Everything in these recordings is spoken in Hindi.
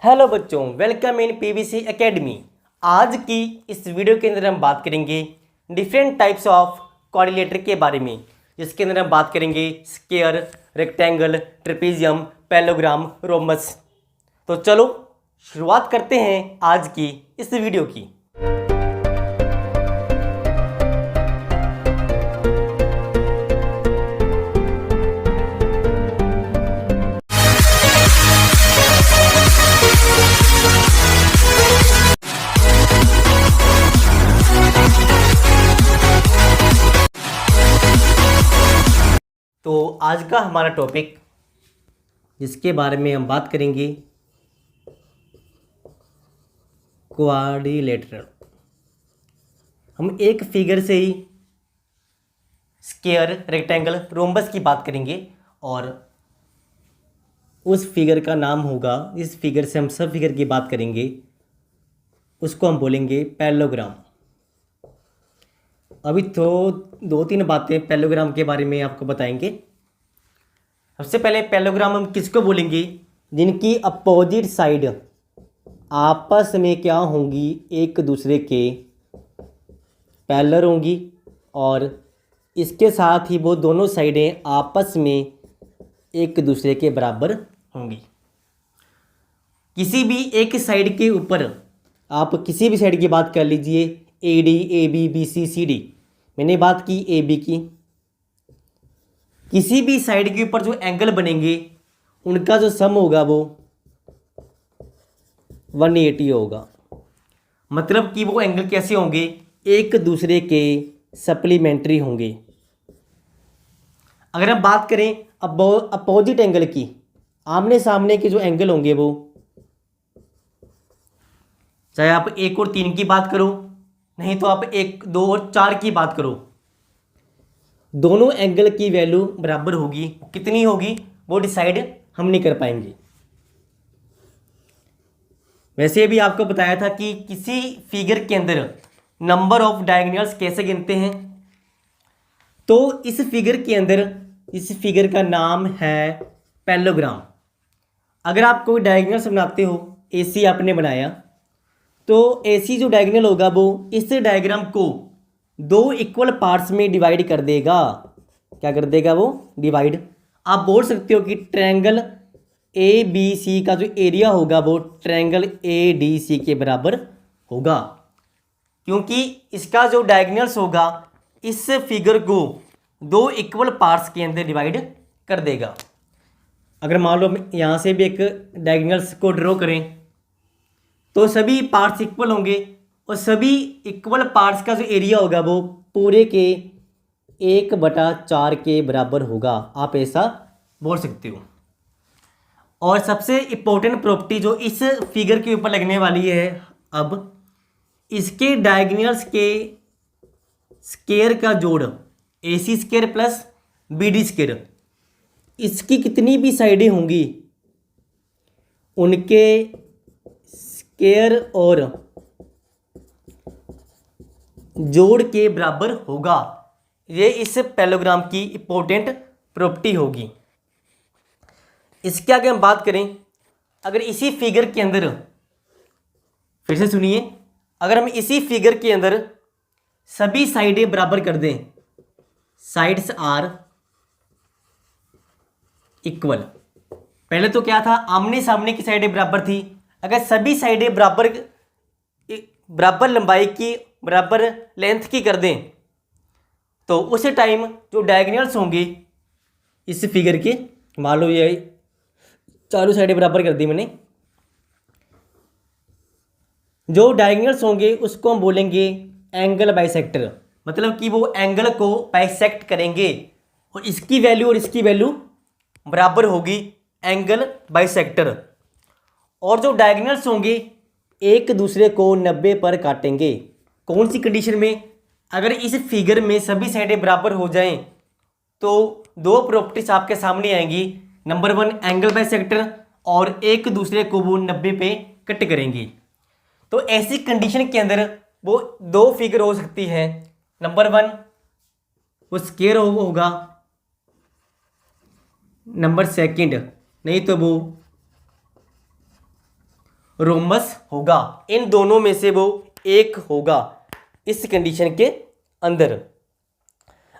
हेलो बच्चों, वेलकम इन पीवीसी एकेडमी। आज की इस वीडियो के अंदर हम बात करेंगे डिफरेंट टाइप्स ऑफ कोऑर्डिनेटर के बारे में, जिसके अंदर हम बात करेंगे square, rectangle, trapezium, parallelogram, rhombus. तो चलो शुरुआत करते हैं आज की इस वीडियो की। तो आज का हमारा टॉपिक जिसके बारे में हम बात करेंगे क्वाड्रिलेटरल। हम एक फिगर से ही स्क्वायर, रेक्टेंगल, रोम्बस की बात करेंगे और उस फिगर का नाम होगा, इस फिगर से हम सब फिगर की बात करेंगे, उसको हम बोलेंगे पैरेललोग्राम। अभी तो दो तीन बातें पैरेललोग्राम के बारे में आपको बताएंगे। सबसे पहले पैरेललोग्राम हम किसको बोलेंगे? जिनकी अपोजिट साइड आपस में क्या होंगी, एक दूसरे के पैरेलल होंगी और इसके साथ ही वो दोनों साइडें आपस में एक दूसरे के बराबर होंगी। किसी भी एक साइड के ऊपर आप किसी भी साइड की बात कर लीजिए, A D, A B, B C, C D. मैंने बात की ए बी की। किसी भी साइड के ऊपर जो एंगल बनेंगे उनका जो सम होगा वो 180 होगा। मतलब कि वो एंगल कैसे होंगे? एक दूसरे के सप्लीमेंट्री होंगे। अगर हम बात करें अपोजिट एंगल की, आमने सामने के जो एंगल होंगे वो, चाहे आप 1 और 3 की बात करो, नहीं तो आप 1, 2 और 4 की बात करो, दोनों एंगल की वैल्यू बराबर होगी। कितनी होगी वो डिसाइड हम नहीं कर पाएंगे। वैसे अभी आपको बताया था कि किसी फिगर के अंदर नंबर ऑफ डायगोनल्स कैसे गिनते हैं। तो इस फिगर के अंदर, इस फिगर का नाम है पैरेललोग्राम। अगर आप कोई डायगोनल्स बनाते हो, एसी आपने बनाया, तो एसी जो डायगोनल होगा वो इस डायग्राम को 2 इक्वल पार्ट्स में डिवाइड कर देगा। क्या कर देगा वो? डिवाइड। आप बोल सकते हो कि ट्रायंगल ए बी सी का जो एरिया होगा वो ट्रायंगल ए डी सी के बराबर होगा, क्योंकि इसका जो डायगोनल्स होगा इस फिगर को 2 इक्वल पार्ट्स के अंदर डिवाइड कर देगा। अगर मान लो यहाँ से भी एक डायगोनल्स को ड्रॉ करें तो सभी पार्ट्स इक्वल होंगे और सभी इक्वल पार्ट्स का जो एरिया होगा वो पूरे के 1/4 के बराबर होगा। आप ऐसा बोल सकते हो। और सबसे इम्पोर्टेंट प्रॉपर्टी जो इस फिगर के ऊपर लगने वाली है, अब इसके डायगोनल्स के स्क्वायर का जोड़ A C square plus B D square, इसकी कितनी भी साइडें होंगी उनके स्क्वायर और जोड़ के बराबर होगा। ये इस पैरेललोग्राम की इंपॉर्टेंट प्रॉपर्टी होगी। इसके आगे हम बात करें, अगर इसी फिगर के अंदर, फिर से सुनिए, अगर हम इसी फिगर के अंदर सभी साइडें बराबर कर दें, साइड्स आर इक्वल। पहले तो क्या था, आमने सामने की साइडें बराबर थी। अगर सभी साइडें बराबर लंबाई की, बराबर लेंथ की कर दें, तो उस टाइम जो डायगोनल्स होंगे इस फिगर के, मान लो ये चारों साइडें बराबर कर दी मैंने, जो डायगोनल्स होंगे उसको हम बोलेंगे एंगल बाइसेक्टर। मतलब कि वो एंगल को बाइसेक्ट करेंगे और इसकी वैल्यू और इसकी वैल्यू बराबर होगी, एंगल बाइसेक्टर। और जो डायगोनल्स होंगे एक दूसरे को 90 पर काटेंगे। कौन सी कंडीशन में? अगर इस फिगर में सभी साइडें बराबर हो जाएं तो 2 प्रॉपर्टीज आपके सामने आएंगी। नंबर 1 एंगल बाइसेक्टर, और एक दूसरे को वो 90 पे कट करेंगी। तो ऐसी कंडीशन के अंदर वो 2 फिगर हो सकती है। नंबर 1 वो स्क्वायर होगा, नंबर 2 नहीं तो वो रोम्बस होगा। इन दोनों में से वो एक होगा इस कंडीशन के अंदर।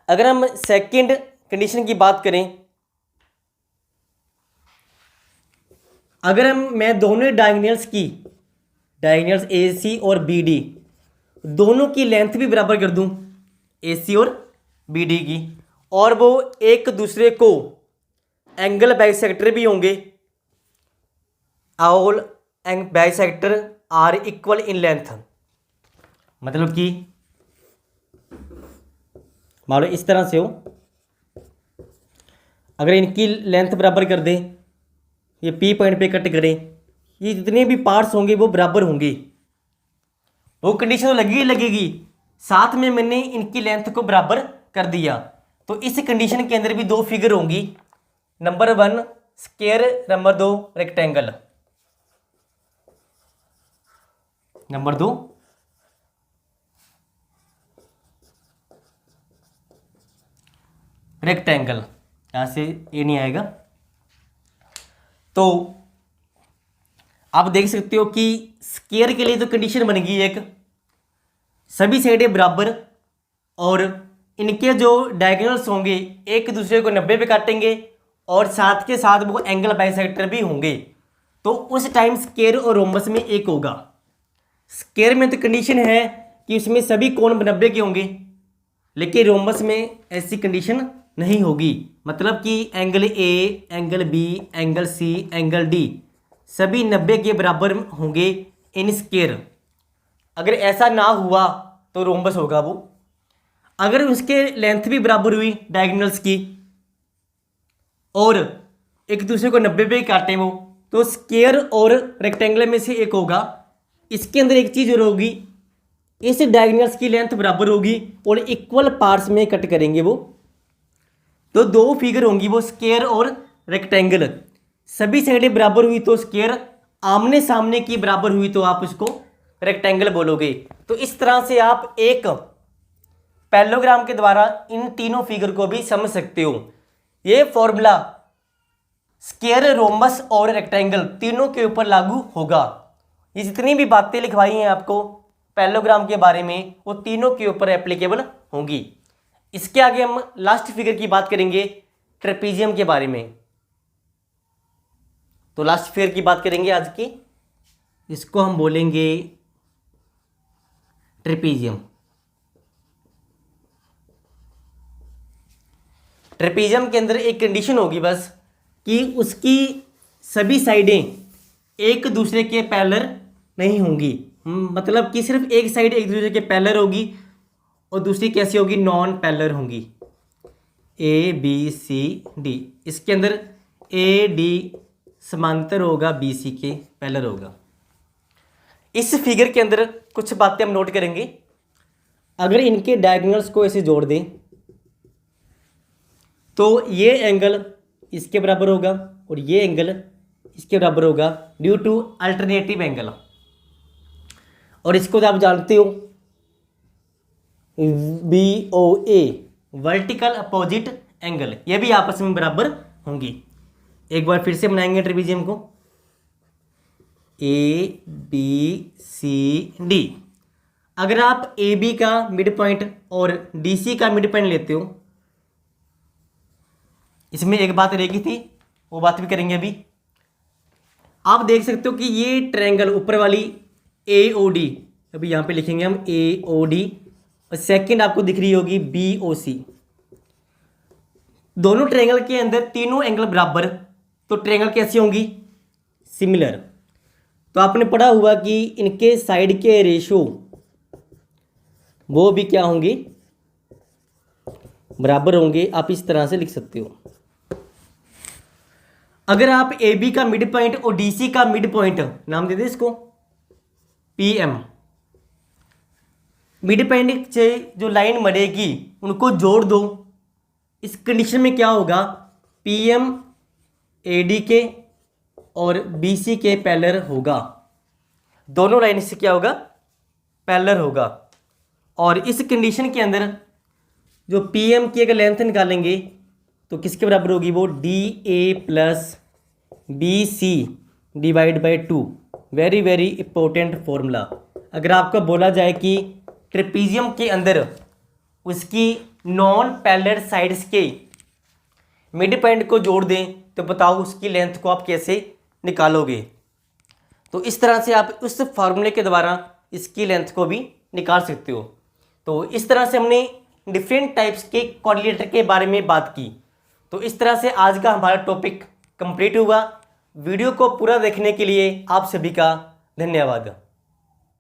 अगर हम सेकंड कंडीशन की बात करें, अगर मैं दोनों डायगोनल्स ए सी और बी डी दोनों की लेंथ भी बराबर कर दूं, ए सी और बी डी की, और वो एक दूसरे को एंगल बाइसेक्टर भी होंगे, all bisector are equal in length, मतलब कि मान लो इस तरह से हो, अगर इनकी लेंथ बराबर कर दें, ये पी पॉइंट पे कट करें, ये जितने भी पार्ट्स होंगे वो बराबर होंगे, वो कंडीशन तो लगेगी लगेगी। साथ में मैंने इनकी लेंथ को बराबर कर दिया, तो इस कंडीशन के अंदर भी दो फिगर होंगी, number 1 square, number 2 rectangle. Number 2 rectangle, यहां से ये नहीं आएगा। तो आप देख सकते हो कि स्क्वायर के लिए तो कंडीशन बन गई एक, सभी साइडें बराबर, और इनके जो डायगोनल्स होंगे एक दूसरे को 90 पे काटेंगे, और साथ के साथ वो एंगल बाइसेक्टर भी होंगे, तो उस टाइम स्क्वायर और रोम्बस में एक होगा। स्क्वायर में तो कंडीशन है कि उसमें सभी कोण 90 के होंगे, लेकिन रोम्बस में ऐसी कंडीशन नहीं होगी, मतलब कि angle A, angle B, angle C, angle D सभी 90 के बराबर होंगे इन स्क्वायर। अगर ऐसा ना हुआ तो रोम्बस होगा वो। अगर उसके लेंथ भी बराबर हुई डायगोनल्स की और एक दूसरे को 90 पे काटे वो, तो स्क्वायर और रेक्टेंगल में से एक होगा। इसके अंदर एक चीज़ और होगी, इस डायगोनल्स की लेंथ बराबर होगी और इक्वल पार्ट्स में कट करेंगे वो, तो दो फिगर होंगी वो स्क्वायर और रेक्टेंगल। सभी साइडें बराबर हुई तो स्क्वायर, आमने सामने की बराबर हुई तो आप उसको रेक्टेंगल बोलोगे। तो इस तरह से आप एक पैरेललोग्राम के द्वारा इन तीनों फिगर को भी समझ सकते हो। ये फॉर्मूला स्क्वायर, रोम्बस और रेक्टेंगल तीनों के ऊपर लागू होगा। ये जितनी भी बातें लिखवाई हैं आपको पैरेललोग्राम के बारे में, वो तीनों के ऊपर एप्लीकेबल होंगी। इसके आगे हम लास्ट फिगर की बात करेंगे ट्रेपीजियम के बारे में। तो लास्ट फिगर की बात करेंगे आज की, इसको हम बोलेंगे ट्रेपीजियम। ट्रेपीजियम के अंदर एक कंडीशन होगी बस कि उसकी सभी साइडें एक दूसरे के पैरेलल नहीं होंगी, मतलब कि सिर्फ एक साइड एक दूसरे के पैरेलल होगी और दूसरी कैसी होगी, नॉन पैरेलल होंगी। ए बी सी डी, इसके अंदर ए डी समांतर होगा, बी सी के पैरेलल होगा। इस फिगर के अंदर कुछ बातें हम नोट करेंगे। अगर इनके डायगोनल्स को ऐसे जोड़ दें तो ये एंगल इसके बराबर होगा और ये एंगल इसके बराबर होगा ड्यू टू अल्टरनेटिव एंगल। और इसको तो आप जानते हो, बी ओ ए वर्टिकल अपोजिट एंगल, ये भी आपस में बराबर होंगी। एक बार फिर से बनाएंगे ट्रेपीजियम को, ए बी सी डी। अगर आप ए बी का मिड पॉइंट और डी सी का मिड पॉइंट लेते हो, इसमें एक बात रहेगी थी, वो बात भी करेंगे अभी। आप देख सकते हो कि ये ट्रायंगल ऊपर वाली ए ओ डी, अभी यहाँ पे लिखेंगे हम ए ओ डी, और सेकंड आपको दिख रही होगी बी ओ सी। दोनों ट्रायंगल के अंदर तीनों एंगल बराबर, तो ट्रायंगल कैसी होंगी, सिमिलर। तो आपने पढ़ा हुआ कि इनके साइड के रेशो वो भी क्या होंगे, बराबर होंगे। आप इस तरह से लिख सकते हो। अगर आप ए बी का मिड पॉइंट और डी सी का मिड पॉइंट, नाम दे दें इसको पी एम, मिड पॉइंट से जो लाइन मरेगी उनको जोड़ दो। इस कंडीशन में क्या होगा, पी एम ए डी के और बी सी के पैरेलल होगा, दोनों लाइन से क्या होगा, पैरेलल होगा। और इस कंडीशन के अंदर जो पी एम की अगर लेंथ निकालेंगे तो किसके बराबर होगी, वो D A plus B C divide by 2, very very important formula. अगर आपको बोला जाए कि ट्रेपीजियम के अंदर उसकी नॉन पैरेलल साइड्स के मिड पॉइंट को जोड़ दें तो बताओ उसकी लेंथ को आप कैसे निकालोगे। तो इस तरह से आप उस फार्मूले के द्वारा इसकी लेंथ को भी निकाल सकते हो। तो इस तरह से हमने डिफरेंट टाइप्स के कोऑर्डिनेटर के बारे में बात की। तो इस तरह से आज का हमारा टॉपिक कंप्लीट हुआ। वीडियो को पूरा देखने के लिए आप सभी का धन्यवाद।